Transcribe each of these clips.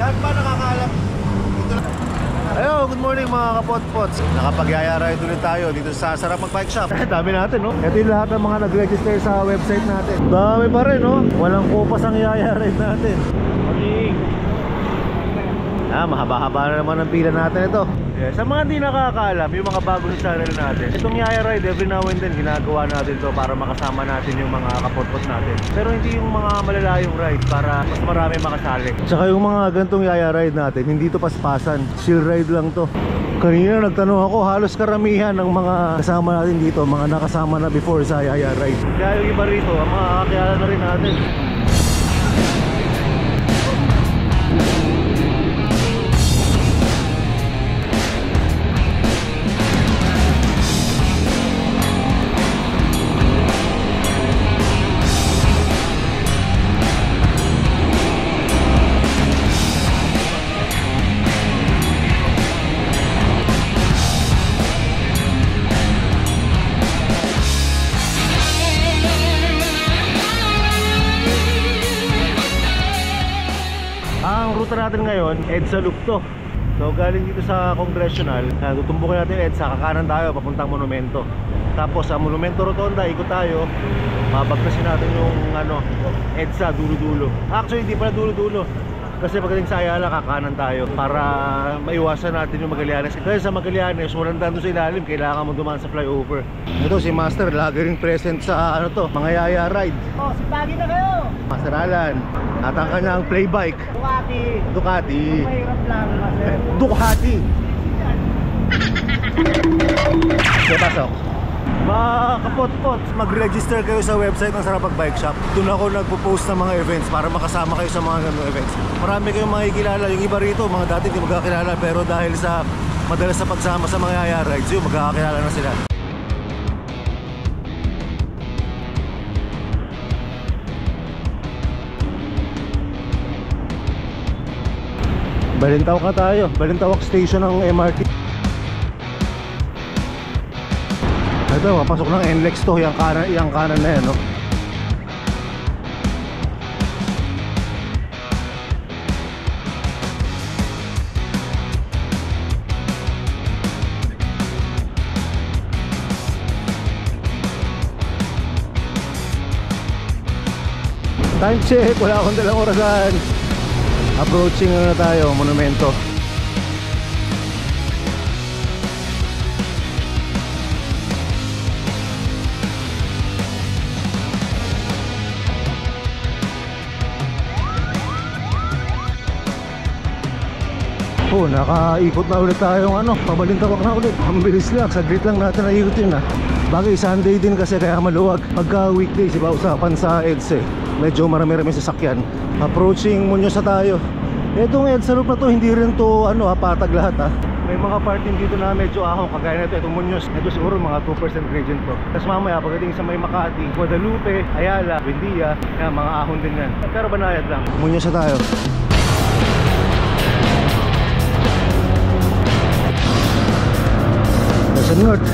Saan ba nakakaalam? Ayo, good morning mga kapot-pots. Nakapag-yaya-ride ulit tayo dito sa Sarap Mag-Bike Shop. Dami natin, no? Ito yung lahat ng mga nag-register sa website natin. Dami pa rin, no? Walang kupas ang yaya-ride natin. Morning! Mahaba-haba na naman ang pila natin ito. Yeah, sa mga hindi nakakaalam, yung mga bago sa channel natin, itong Yaya Ride every now and then ginagawa natin to para makasama natin yung mga kapot-pot natin. Pero hindi yung mga malalayong ride para mas marami makasali. Tsaka yung mga gantong Yaya Ride natin, hindi to paspasan, chill ride lang to. Kanina nagtanong ako, halos karamihan ng mga kasama natin dito, mga nakasama na before sa Yaya Ride. Kaya yung iba rito, ang mga kakilala na rin natin. Natin ngayon, EDSA loop to. So galing dito sa Congressional, tutumbukin natin EDSA, kakanan tayo papuntang Monumento. Tapos sa Monumento Rotonda, ikot tayo, mabagtasin natin yung EDSA dulo-dulo. Actually hindi pala dulo-dulo, kasi pagdating sa Ayala, kakanan tayo para maiwasan natin yung Magallanes. Kasi sa Magallanes, walang daan doon sa ilalim, kailangan mo dumaan sa flyover. Ito si Master, lagi ring present sa mga Yaya Ride. Oh, sipagi na kayo! Master Alan, at ang kanyang play bike Ducati. Mahirap lang, Master. Ducati. Okay, pasok. Mga kapot-pot, mag-register kayo sa website ng Sarap Mag-Bike Shop. Doon ako nagpo-post ng mga events para makasama kayo sa mga ganung events. Marami kayong makikilala. Yung iba rito, mga dati hindi magkakilala, pero dahil sa madalas sa pagsama sa mga Yaya Rides, yung magkakilala na sila. Balintawak na tayo. Balintawak station ng MRT. Ito, mapasok ng NLEX to. Yung kanan na yan, no? Time check. Wala akong dalang orasan. Approaching na tayo, Monumento. Oh, nakaikot na ulit tayong pabalintawak na ulit. Ang bilis lang, saglit lang natin naikot yun Bagay, Sunday din kasi kaya maluwag. Pagka weekdays, iba usapan sa EDSA medyo marami-rami sasakyan. Approaching Muñoz na tayo. Itong EDSA loop na to, hindi rin to patag lahat May mga parting dito na medyo ahong, kagaya na ito, itong Muñoz. Ito siguro mga 2% gradient to. Tapos mamaya pagdating sa may Makati, Guadalupe, Ayala, Buendia, yan, mga ahon din yan. Pero banayad lang. Muñoz na tayo. Sa north.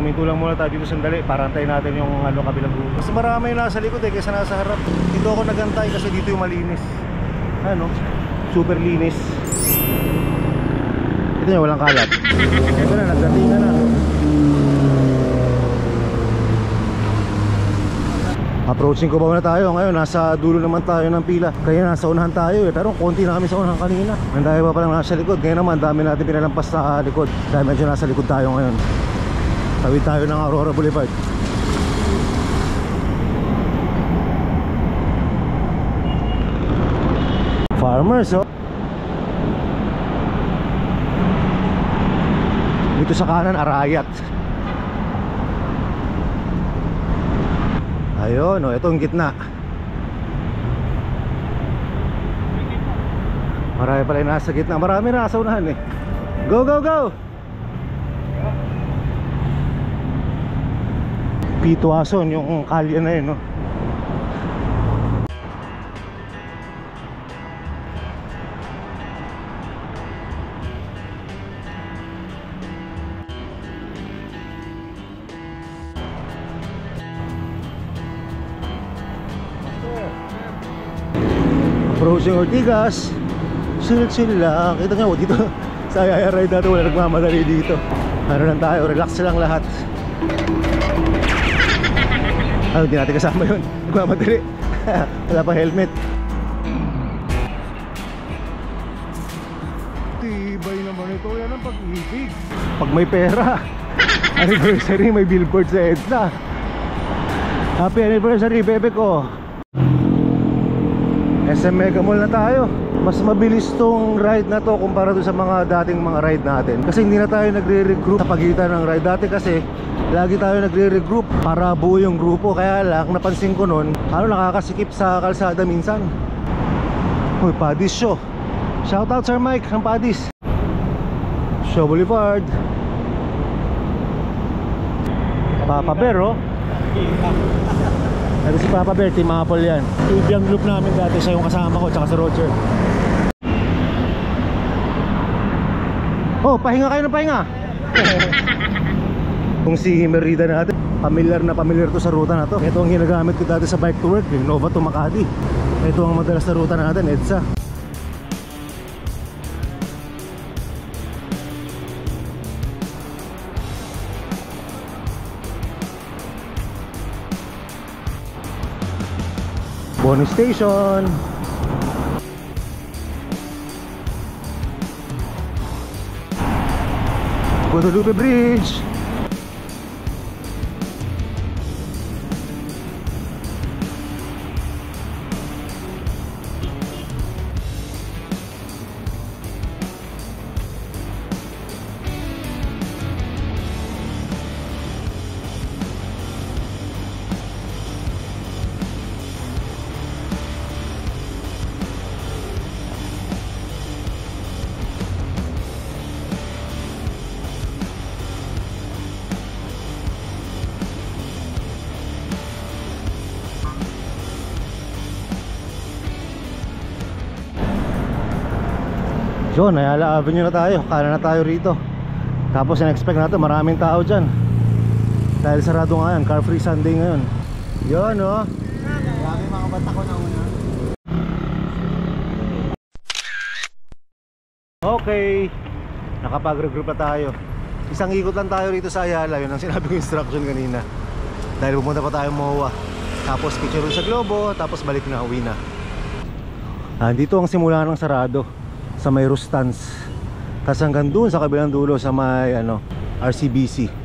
Minto lang muna tayo dito sandali para antayin natin yung kabilang grupo. Mas marami yung nasa likod kaysa nasa harap. Dito ako nagantay kasi dito yung malinis. Super linis. Ito nyo, walang kalat. Ito na, nagdatingan na. Approaching ko ba muna tayo. Ngayon, nasa dulo naman tayo ng pila. Kaya nasa unahan tayo pero konti na kami sa unahan kanina. Nandayo pa palang nasa likod. Ngayon naman, dami natin pinalampas sa likod. Dahil medyo nasa likod tayo ngayon. Tawid tayo ng Aurora Boulevard. Farmers, dito sa kanan, Arayat. Ayun, ito ang gitna. Marami pala yung nasa gitna. Marami nasa unahan Go, go, go! Pituason yung kalye na yun approaching Ortigas. Chill lang. Kita nyo dito sa Ayala ride natin, wala nagmamadali dito. Ano lang tayo, relax lang lahat. Ano, hindi natin kasama yun. Nagmamadali. Wala pa helmet. Tibay naman ito. Yan ang pag-ibig. Pag may pera. Anniversary, may billboard sa EDSA. Happy anniversary, bebe ko. SM Mega Mall na tayo. Mas mabilis tong ride na to kumpara doon sa mga dating mga ride natin. Kasi hindi na tayo nagre-regroup sa pagitan ng ride. Dati kasi lagi tayo nagre-regroup para buo yung grupo. Kaya lang napansin ko nun, nakakasikip sa kalsada minsan. Uy, Paddy's Show. Shoutout Sir Mike ng Paddy's Show Boulevard. Papa Bear, oh. Ano si Papa Bear, Team Apple yan. Ibang group namin dati, siya yung kasama ko, tsaka si Roger. Oh, pahinga kayo ng pahinga. Kung si Merida natin, familiar na familiar to sa ruta na to. Ito ang ginagamit ko dati sa bike to work, Nova to Makati. Ito ang madalas na ruta natin, EDSA. Bonus Station. Guadalupe Bridge. Yun, Ayala Avenue na tayo. Kanan na tayo rito. Tapos in-expect natin maraming tao dyan. Dahil sarado nga yan, car free Sunday ngayon. Yun, oh. Marami mga bata ko na una. Okay, nakapag-regroup na tayo. Isang ikot lang tayo rito sa Ayala. Yun ang sinabi ko instruction kanina. Dahil pumunta pa tayo MOA. Tapos picture sa Globo. Tapos balik na, uwi na. Dito ang simula ng sarado sa may Rustans. Tapos hanggang doon sa kabilang dulo sa may RCBC.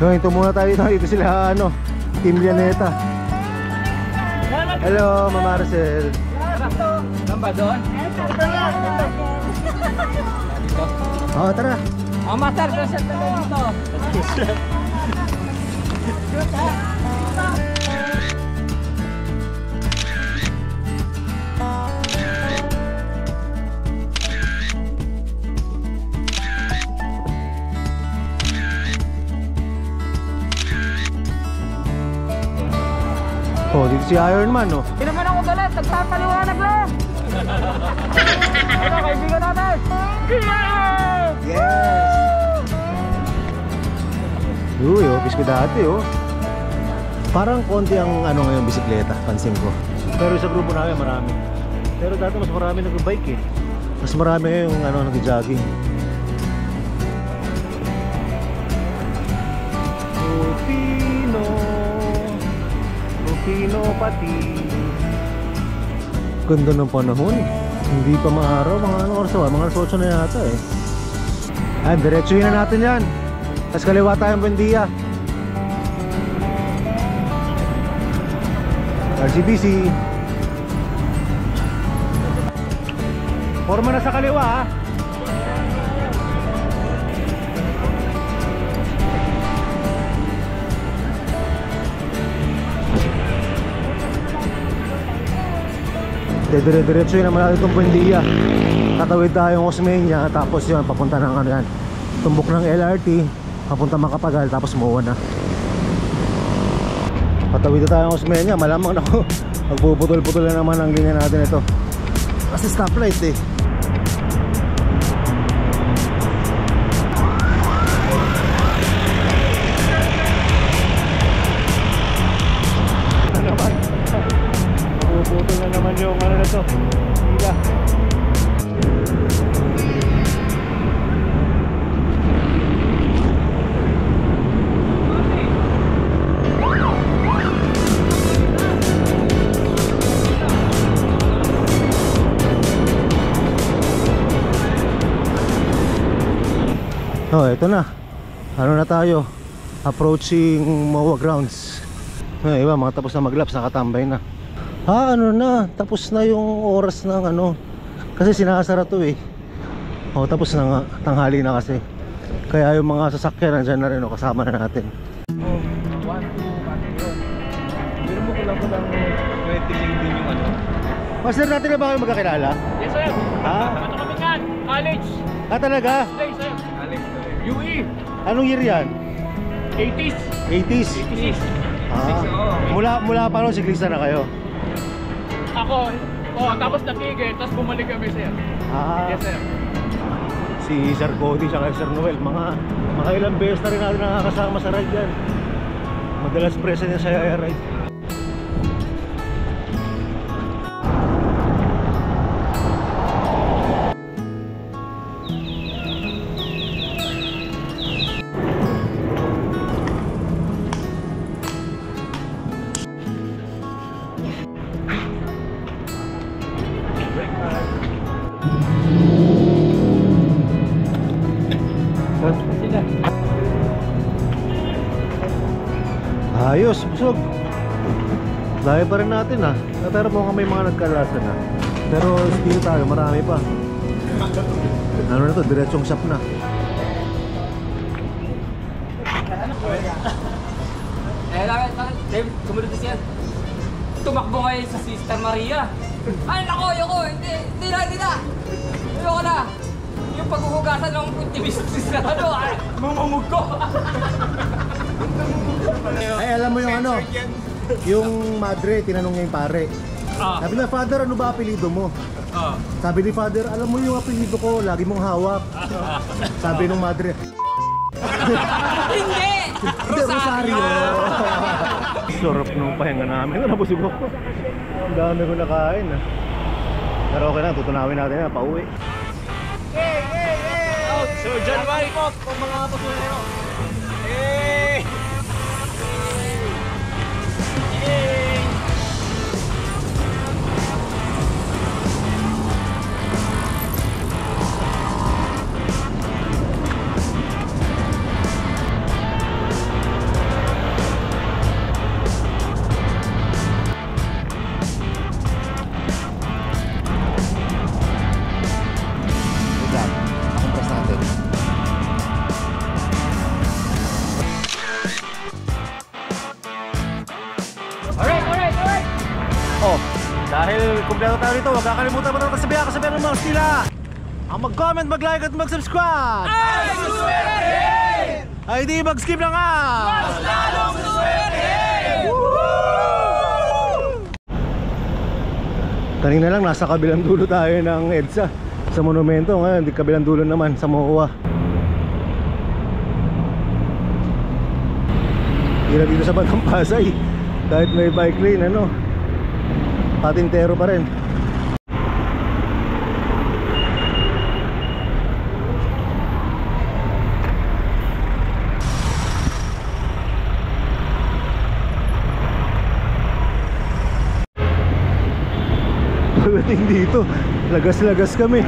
So ito muna tayo dito sila Team Llaneta. Hello Ma'am Marcel. Saan ba doon? Oo, tara. Master, doon sa tabi dito. Oh, dito si Iron Man, oh. Hindi naman ako galit, nagpapaliwanag lang. Ano, kaibigan natin? Yes! Uy, office ko dati, oh. Parang konti ang ngayon bisikleta, pansin ko. Pero sa grupo namin marami. Pero dati mas marami nag-bike, eh. Mas marami yung nag-jogging. Rufino pati. Ganda ng panahon. Hindi pa maaraw, mga oras ba? Mga 8 na yata, eh. Ay, diretsuhin na natin yan. Tapos kaliwa tayong Buendia. RCBC. Forma na sa kaliwa, ha. Dire-diretso yun naman natin itong Buendia. Tatawid tayong Osmeña. Tapos yun, papunta ng tumbok ng LRT. papunta Makapagal, tapos Moa na. Patawid na tayo ng Osmeña, malamang na ako magpuputol-putol na naman ang linya natin ito kasi stoplight eh. Puputol na naman yung ano na to, hila. Oh, ito na. Ano na tayo? Approaching MOA grounds. Ay, iba, mga tapos na maglaps, nakatambay na. Ano na, tapos na yung oras ng ano. Kasi sinasara to eh. Oh, tapos na nga, tanghali na kasi. Kaya yung mga sasakyan nandiyan na rin, oh, kasama na natin. Oh, 1, 2, yun. Pero mo ko lang ko lang 20 din yung ano. Master, natin na ba kayo magkakilala? Yes, sir. Ah, Ano kami yan? College. talaga? Yes, sir. College. UE. Anong year yan? 80s. 80s? 86. Mula pa rin siklista na kayo? Ako, tapos natigil, tapos bumalik kami, sir. Yes, sir. Si Sir Cody at Sir Noel, mga ilang beses na rin natin nakakasama sa ride yan. Madalas present niya sa ride. Ayos, busog. Dahil pa rin natin ah. Pero mukhang may mga nagkalasan na. Pero still tayo, marami pa. Ano na to, diretsong shop na. David, sumunod na siya. Tumakbo kayo sa Sister Maria. Ay, nako, ayoko. Hindi na. Ayoko na. Yung paghuhugasan ng optimistis na ano, mamamug ko. Ay, alam mo yung ano? Yung madre, tinanong niya yung pare. Sabi na, Father, ano ba apelido mo? Sabi ni Father, alam mo yung apelido ko, lagi mong hawak. Sabi nung madre, Hindi! Rosario! Sarap nung pahinga namin. Nabusog ako. Ang dami ko nakain ah. Pero okay lang, tutunawin natin na, pauwi. So, John Mike. Kung mga pasunero. Hey! Oh, dahil kumpleto tayo dito, huwag kakalimutan mo na kasabihan ng mga stila. Ang mag-comment, mag-like at mag-subscribe. Ay, suswerte! Ay di mag-skip lang ah. Mas lalong suswerte! Kanina lang nasa kabilang dulo tayo ng EDSA sa monumento, ngayon di kabilang dulo naman sa MOA. Hirap dito sa Batang Pasay. Kahit may bike lane, ano, patintero pa rin. Pagdating dito, lagas-lagas kami.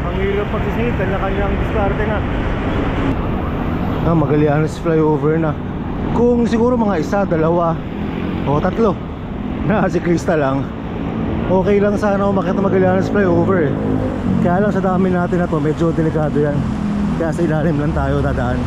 Ang hirap pagsisingit, kanya-kanyang diskarte na. Magallanes flyover na. Kung siguro mga isa, dalawa o tatlo na siklista lang, okay lang sana umakyat na Magallanes flyover eh. Kaya lang sa dami natin na to, medyo delikado yan. Kaya sa ilalim lang tayo dadaan.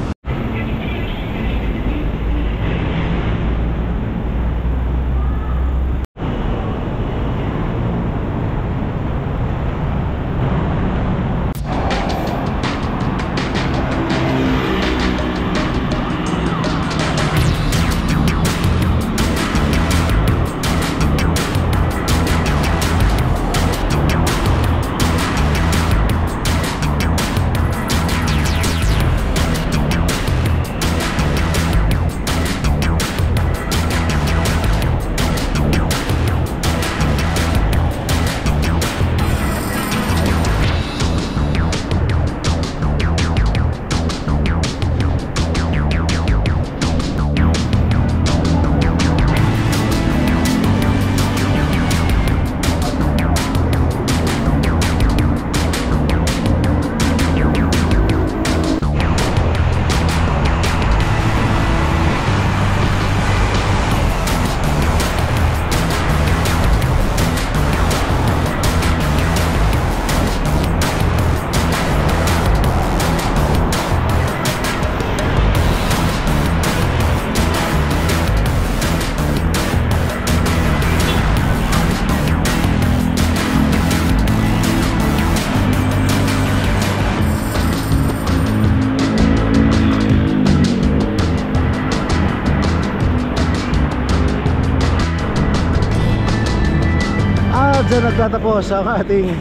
dito nagtatapos ang ating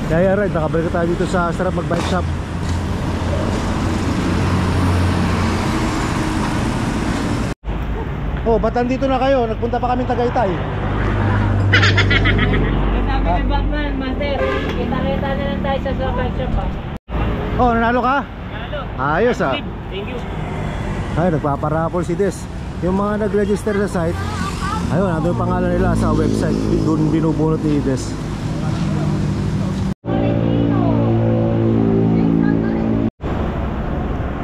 Jaya Ride. Nakabalik tayo dito sa Sarap Mag Bike Shop. Oh, ba't nandito na kayo? Nagpunta pa kami Tagaytay. Sabi ni Batman, Master, kita-kita na lang tayo sa bike shop ha. Oh, nanalo ka? Ano? Ayos ah. Thank you. Ay, nagpaparapol si Des. Yung mga nag-register sa site, ayun, nandun yung pangalan nila sa website. Doon binubunot ni Des.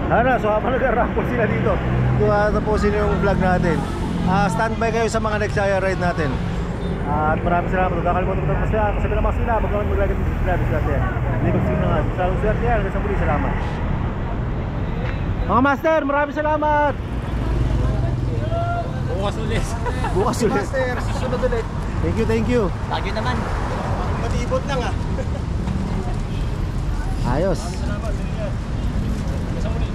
Ano, so habang nag-raffle sila dito, tapusin yung vlog natin. Standby kayo sa mga next Jaya Ride natin. At maraming salamat. Huwag kakalimutan mo kasi kasabi ng mga sila. Magkakaroon mag-like at subscribe sa natin. Hindi mag-sing na nga. Sa swerte yan. Hanggang sa muli. Salamat. Mga master, maraming salamat. Bukas ulit. Bukas ulit. Master, susunod ulit. Thank you, thank you. Lagi naman. Matibot lang ah. Ayos. Salamat. Sa muli.